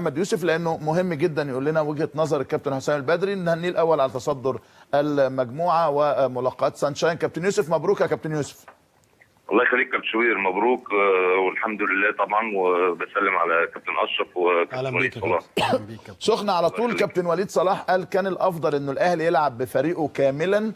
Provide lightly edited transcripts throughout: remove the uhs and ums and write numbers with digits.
محمد يوسف لانه مهم جدا يقول لنا وجهه نظر الكابتن حسام البدري. نهنيه الاول على تصدر المجموعه وملاقاه سانشاين. كابتن يوسف مبروك يا كابتن يوسف. الله يخليك كابتن شوبير، مبروك والحمد لله طبعا، وبسلم على كابتن اشرف وكابتن وليد صلاح. سخنه على طول. كابتن وليد صلاح قال كان الافضل انه الاهلي يلعب بفريقه كاملا،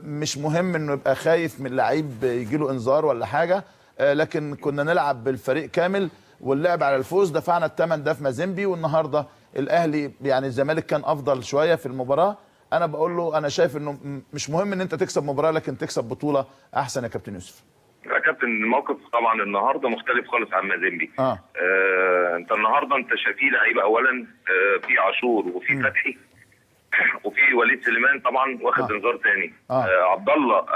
مش مهم انه يبقى خايف من لعيب يجي له انذار ولا حاجه، لكن كنا نلعب بالفريق كامل واللعب على الفوز. دفعنا الثمن ده في مازيمبي، والنهارده الاهلي يعني الزمالك كان افضل شويه في المباراه. انا بقول له انا شايف انه مش مهم ان انت تكسب مباراه لكن تكسب بطوله احسن يا كابتن يوسف. يا كابتن الموقف طبعا النهارده مختلف خالص عن مازيمبي. انت النهارده انت في لعيبه اولا، في عاشور وفي فتحي وفي وليد سليمان طبعا واخد انذار ثاني. عبد الله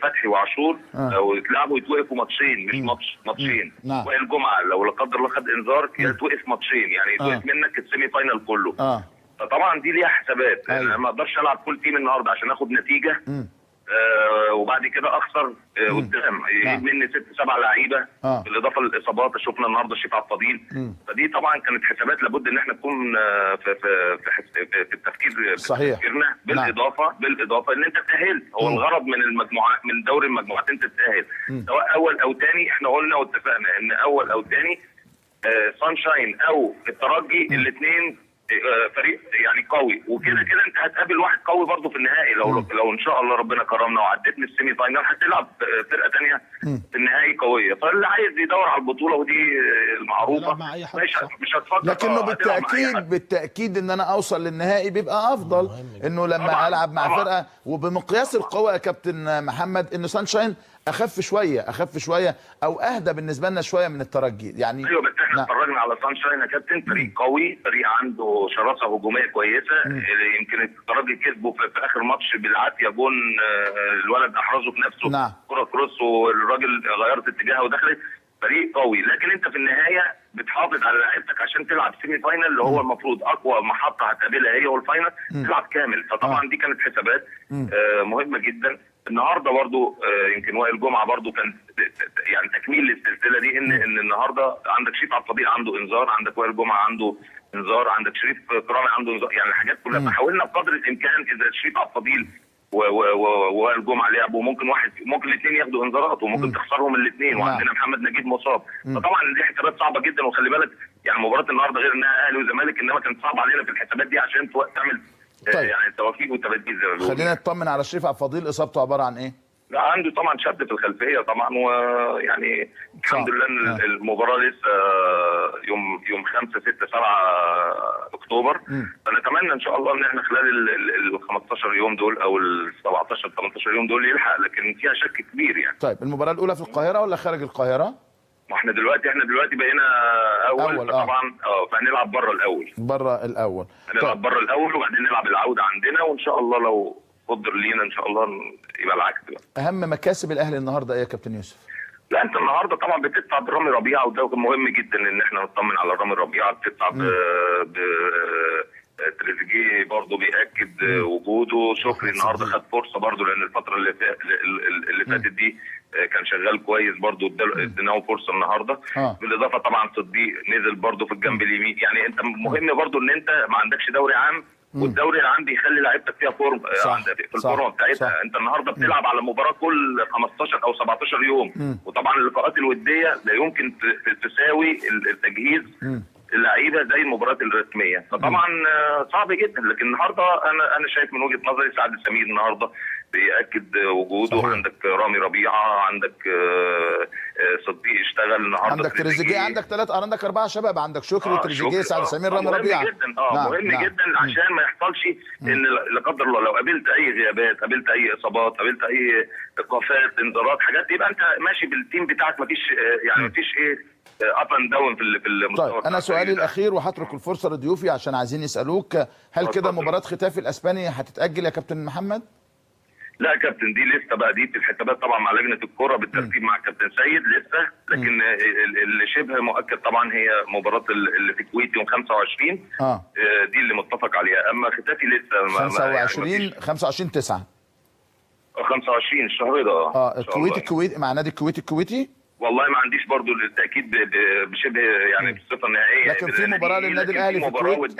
فتحي وعاشور لو اتلعبوا يتوقفوا ماتشين، مش ماتشين. وائل جمعه لو لا قدر الله خد انذار يتوقف ماتشين، يعني يتوقف منك السيمي فاينال كله. فطبعا دي ليها حسابات. انا ما اقدرش العب فول تيم النهارده عشان اخد نتيجه وبعد كده اخسر قدام يجيب مني 6-7 لعيبه بالاضافه للاصابات. شفنا النهارده شريف عبد الفضيل. فدي طبعا كانت حسابات لابد ان احنا نكون في التفكير صحيح. تفكيرنا بالاضافه ان انت تاهلت. هو الغرض من المجموعات، من دوري المجموعات انت تتاهل سواء اول او ثاني. احنا قلنا واتفقنا ان اول او ثاني سانشاين او الترجي الاثنين فريق يعني قوي، وكده كده انت هتقابل واحد قوي برضه في النهائي. لو ان شاء الله ربنا كرمنا وعديت من السيمي فاينال هتلعب فرقه ثانيه في النهائي قويه. فاللي عايز يدور على البطوله ودي المعروفه مش هتفكر. لكنه بالتاكيد ان انا اوصل للنهائي بيبقى افضل انه لما العب مع فرقه. وبمقياس القوه يا كابتن محمد انه سانشاين اخف شويه او اهدى بالنسبه لنا شويه من الترجي يعني. ايوه بس احنا اتفرجنا على سانشاين يا كابتن، فريق قوي، فريق عنده شراسه هجوميه كويسه. يمكن الترجي كسبه في اخر ماتش بالعافيه جون، الولد احرزه في نفسه كره كروس والراجل غيرت اتجاهها ودخلت. فريق قوي، لكن انت في النهايه بتحافظ على لعيبتك عشان تلعب سيمي فاينل اللي هو المفروض اقوى محطه هتقابلها هي والفاينل تلعب كامل. فطبعا دي كانت حسابات مهمه جدا. النهارده برضو يمكن وائل جمعه برضو كان يعني تكميل للسلسله دي، ان النهارده عندك شريف عبد الفضيل عنده انذار، عندك وائل جمعه عنده انذار، عندك شريف كرامي عنده انذار. يعني الحاجات كلها فحاولنا بقدر الامكان اذا شريف عبد الفضيل ووائل جمعه لعبوا ممكن الاثنين ياخدوا انذارات وممكن تخسرهم الاثنين، وعندنا محمد نجيب مصاب. فطبعا دي حسابات صعبه جدا. وخلي بالك يعني مباراه النهارده غير انها اهلي وزمالك، انما كانت صعبه علينا في الحسابات دي عشان تعمل يعني توفيق وتبديل زي ما بيقولوا. خلينا نطمن على شريف عبد الفضيل، اصابته عباره عن ايه؟ لا عنده طبعا شد في الخلفيه طبعا، ويعني الحمد لله ان المباراه لسه يوم 5 6 7 اكتوبر. فنتمنى ان شاء الله ان احنا خلال ال 15 يوم دول او ال 17 18 يوم دول يلحق، لكن فيها شك كبير يعني. طيب المباراه الاولى في القاهره ولا خارج القاهره؟ ما احنا دلوقتي بقينا اول طبعا فهنلعب بره الاول. هنلعب بره الاول وبعدين نلعب العوده عندنا، وان شاء الله لو قدر لينا ان شاء الله يبقى العكس بقى. اهم مكاسب الاهلي النهارده ايه يا كابتن يوسف؟ لا انت النهارده طبعا بتدفع برامي ربيعه، وده مهم جدا ان احنا نطمن على رامي ربيعه. بتدفع تريزيجيه برضه بيأكد وجوده. شكري النهارده خد فرصه برضه لان الفتره اللي فاتت دي كان شغال كويس برضه، اديناه فرصه النهارده. بالاضافه طبعا صديق نزل برضه في الجنب اليمين. يعني انت مهم برضه ان انت ما عندكش دوري عام، والدوري العام بيخلي لعيبتك فيها فورم في الفورمه بتاعتها. انت النهارده بتلعب على مباراه كل 15 او 17 يوم، وطبعا اللقاءات الوديه لا يمكن تساوي التجهيز اللعيبه زي المباريات الرسميه. فطبعا صعب جدا. لكن النهارده انا شايف من وجهه نظري سعد السمير النهارده بيأكد وجوده. صحيح. عندك رامي ربيعه، عندك صديق اشتغل النهارده، عندك تريزيجيه، عندك 4 شباب، عندك شكري تريزيجيه سعد السمير رامي ربيعه. مهم جدا مهم جدا عشان ما يحصلش ان لا قدر الله لو قابلت اي غيابات، قابلت اي اصابات، قابلت اي ايقافات، انذارات، حاجات، يبقى انت ماشي بالتيم بتاعك مفيش يعني مفيش اب اند داون في المستوى. طيب انا سؤالي الاخير وهترك الفرصه لضيوفي عشان عايزين يسالوك، هل كده مباراه ختافي الاسباني هتتاجل يا كابتن محمد؟ لا يا كابتن دي لسه بقى، دي في الحسابات طبعا مع لجنه الكره بالترتيب مع كابتن سيد لسه. لكن اللي شبه مؤكد طبعا هي مباراه اللي في الكويت يوم 25 دي اللي متفق عليها. اما ختافي لسه 25 9 25 الشهر ده. الكويت مع نادي الكويتي والله ما عنديش برضو التاكيد بشبه يعني بالصفه النهائيه، لكن في مباراه للنادي الاهلي في الكويت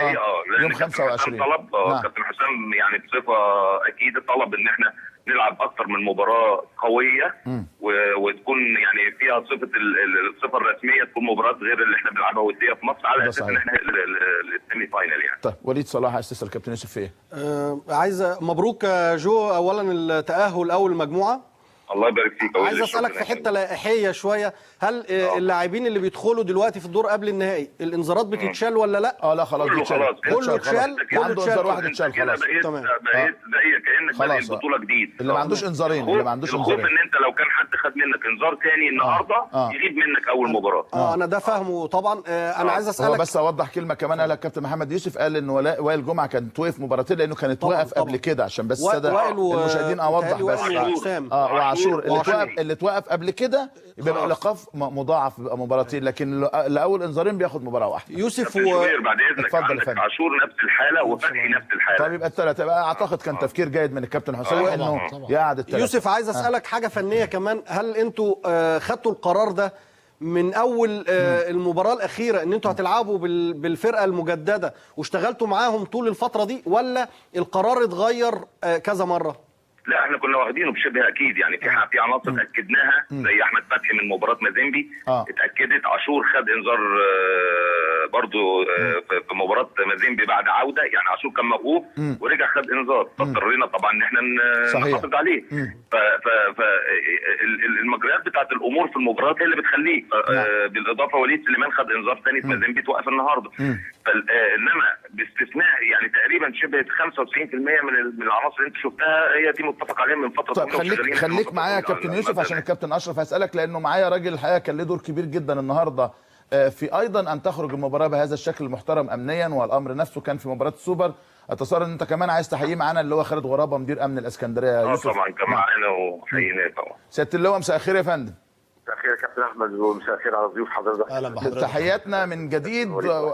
يوم 25 طلب كابتن حسام يعني بصفه اكيد طلب ان احنا نلعب اكتر من مباراه قويه وتكون يعني فيها الصفه الرسميه، تكون مباراه غير اللي احنا بنلعبها وديه في مصر، على اساس ان احنا السيمي فاينل يعني. طيب وليد صلاح عايز تسال كابتن يوسف في ايه؟ عايز مبروك جو اولا التاهل اول المجموعه. الله يبارك فيك. عايز اسالك في حته لائحيه شويه، هل اللاعبين اللي بيدخلوا دلوقتي في الدور قبل النهائي الانذارات بتتشال ولا لا؟ لا خلاص بتتشال. كله اتشال. عنده انذار واحد اتشال خلاص. تمام. بقيت كانك بادئ البطوله جديد. اللي ما عندوش انذارين، الخوف ان انت لو كان حد خد منك انذار ثاني النهارده يغيب منك اول مباراه. انا ده فاهمه طبعا. انا عايز اسالك هو بس اوضح كلمه كمان قالها الكابتن محمد يوسف، قال ان وائل جمعه كانت توقف مباراتين لانه كانت وقف قبل كده، عشان بس المشاهدين اوضح بس. وعاشور اللي توقف قبل كده يبقى الايقاف مضاعف، بيبقى مباراتين، لكن لاول انذارين بياخد مباراه واحده. يوسف بعد اذنك عندك عاشور نفس الحاله وفتحي نفس الحاله. طيب يبقى الثلاثه، اعتقد كان تفكير جيد من الكابتن حسام انه يقعد الثلاثه. يوسف عايز اسالك حاجه فنيه كمان، هل انتوا خدتوا القرار ده من اول المباراه الاخيره ان انتوا هتلعبوا بالفرقه المجدده واشتغلتوا معاهم طول الفتره دي، ولا القرار اتغير كذا مره؟ لا احنا كنا واخدينه بشبه اكيد يعني، في عناصر اكدناها زي احمد فتحي من مباراه مازيمبي اتاكدت. عاشور خد انذار برضو في مباراه مازيمبي بعد عوده، يعني عاشور كان موقوف ورجع خد انذار، فاضطرينا طبعا ان احنا نحافظ عليه. فالمجريات بتاعت الامور في المباراه هي اللي بتخليك. بالاضافه وليد سليمان خد انذار ثاني في مازيمبي توقف النهارده. انما باستثناء يعني تقريبا شبه 95% من العناصر اللي انت شفتها هي دي متفق عليها من فتره طويله. طيب خليك معايا يا كابتن يوسف عشان الكابتن اشرف هسالك، لانه معايا راجل الحقيقه كان له دور كبير جدا النهارده في ايضا ان تخرج المباراه بهذا الشكل المحترم امنيا، والامر نفسه كان في مباراه السوبر. اتصور ان انت كمان عايز تحييه معانا، اللي هو خالد غرابه مدير امن الاسكندريه يا يوسف. طبعا كان معانا وحييناه طبعا. سياده اللواء مساء الخير يا فندم. مساء الخير يا كابتن احمد، ومساء الخير على ضيوف حضرتك. اهلا بحضرتك. تحياتنا من جديد،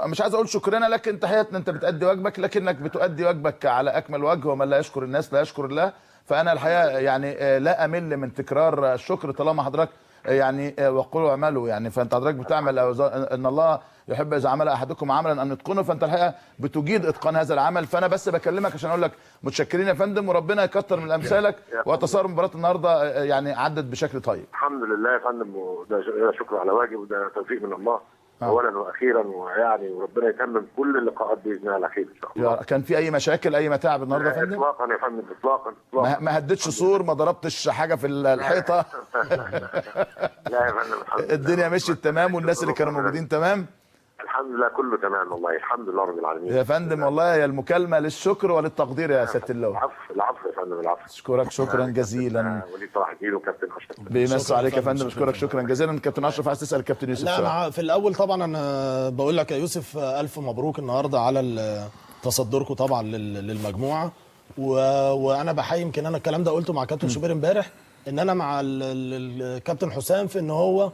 مش عايز اقول شكرنا لكن تحياتنا، انت بتأدي واجبك، لكنك بتؤدي واجبك على اكمل وجه، ومن لا يشكر الناس لا يشكر الله. فانا الحقيقه يعني لا امل من تكرار الشكر طالما حضرتك يعني وقولوا اعملوا يعني، فانت حضرتك بتعمل ان الله يحب اذا عمل احدكم عملا ان يتقنه، فانت الحقيقه بتجيد اتقان هذا العمل. فانا بس بكلمك عشان اقول لك متشكرين يا فندم، وربنا يكتر من امثالك، واتصور مباراه النهارده يعني عدت بشكل طيب. الحمد لله يا فندم، وده شكر على واجب، وده توفيق من الله اولا واخيرا، ويعني وربنا يتمم كل اللقاءات باذن الله على خير ان شاء الله. كان في اي مشاكل اي متاعب النهارده يا فندم؟ اطلاقا يا فندم، اطلاقا. ما هدتش سور، ما ضربتش حاجه في الحيطه؟ لا يا فندم الدنيا مشيت تمام، والناس اللي كانوا موجودين تمام؟ الحمد لله كله تمام والله، الحمد لله رب العالمين يا فندم. والله يا المكالمه للشكر وللتقدير يا سياده اللواء. العفو يا فندم، العفو. اشكرك شكرا جزيلا. وليد صلاح الدين وكابتن اشرف بيمسوا عليك يا فندم. اشكرك شكرا جزيلا. كابتن اشرف عايز تسال الكابتن يوسف؟ لا انا في الاول طبعا انا بقول لك يا يوسف الف مبروك النهارده على تصدركم طبعا للمجموعه، وانا بحيي، يمكن انا الكلام ده قلته مع كابتن شوبير امبارح، ان انا مع الكابتن حسام في ان هو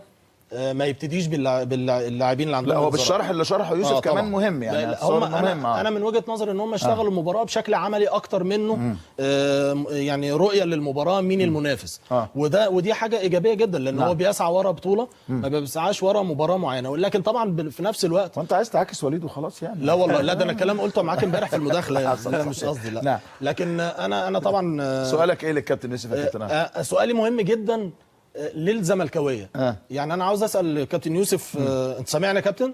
ما يبتديش باللاعبين اللي عندهم. لا هو بالشرح اللي شرحه يوسف كمان مهم يعني. انا من وجهه نظري ان هم اشتغلوا المباراه بشكل عملي اكتر منه يعني رؤيه للمباراه مين المنافس. ودي حاجه ايجابيه جدا، لان هو بيسعى ورا بطوله، ما بيسعاش ورا مباراه معينه. لكن طبعا في نفس الوقت وانت عايز تعاكس وليد وخلاص يعني. لا والله، لا ده انا كلام قلته معاك امبارح في المداخله يعني. لا مش قصدي، لا. لكن انا طبعا سؤالك ايه للكابتن يوسف يا كابتن؟ سؤالي مهم جدا للزملكاويه. يعني انا عاوز اسال كابتن يوسف، انت سامعني يا كابتن؟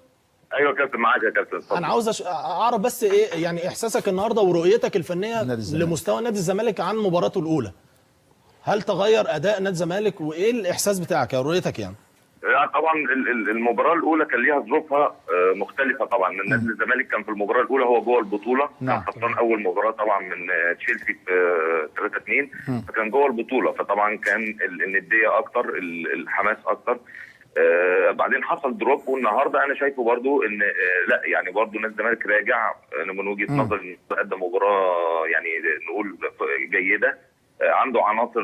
ايوه يا كابتن، معاك يا كابتن. انا عاوز اعرف بس ايه يعني احساسك النهارده ورؤيتك الفنيه لمستوى نادي الزمالك عن مباراته الاولى. هل تغير اداء نادي الزمالك، وايه الاحساس بتاعك يا رؤيتك يعني؟ طبعا المباراه الاولى كان ليها ظروفها مختلفه طبعا. نادي الزمالك كان في المباراه الاولى هو جوه البطوله، كان خسران اول مباراه طبعا من تشيلسي في 3-2، فكان جوه البطوله، فطبعا كان النديه اكتر، الحماس اكتر. بعدين حصل دروب، والنهارده انا شايفه برضو ان لا يعني برضو نادي الزمالك راجع. انا من وجهه نظري قدم مباراه يعني نقول جيده، عنده عناصر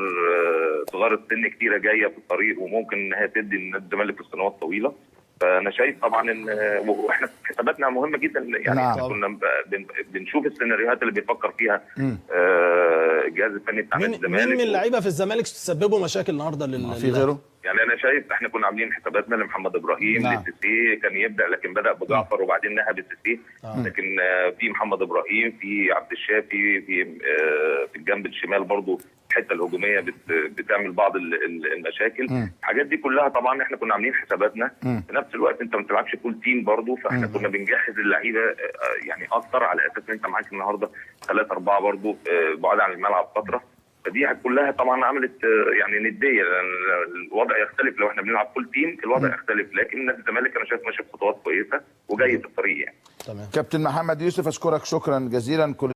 صغار السن كتيره جايه في الطريق، وممكن انها تدي لنادي الزمالك في سنوات طويله. فانا شايف طبعا ان واحنا حساباتنا مهمه جدا يعني. احنا كنا بنشوف السيناريوهات اللي بيفكر فيها الجهاز الفني بتاع نادي الزمالك. مين من اللعيبه في الزمالك تسببوا مشاكل النهارده في غيره؟ يعني انا شايف احنا كنا عاملين حساباتنا لمحمد ابراهيم نعم. للسيسي، كان يبدا لكن بدا بجعفر وبعدين نهى بالسيسي. لكن في محمد ابراهيم، في عبد الشافي، في الجنب الشمال برضو الحته الهجوميه بتعمل بعض المشاكل. الحاجات دي كلها طبعا احنا كنا عاملين حساباتنا. في نفس الوقت انت ما بتلعبش فول تيم برضو، فاحنا كنا بنجهز اللعيبه يعني اكتر على اساس ان انت معاك النهارده 3-4 برضو بعاد عن الملعب فتره. فدي كلها طبعا عملت يعني نديه، لان الوضع يختلف لو احنا بنلعب فول تيم، الوضع يختلف. لكن نادي الزمالك انا شايف ماشي بخطوات كويسه وجاي في الطريق يعني. تمام. كابتن محمد يوسف اشكرك شكرا جزيلا. كل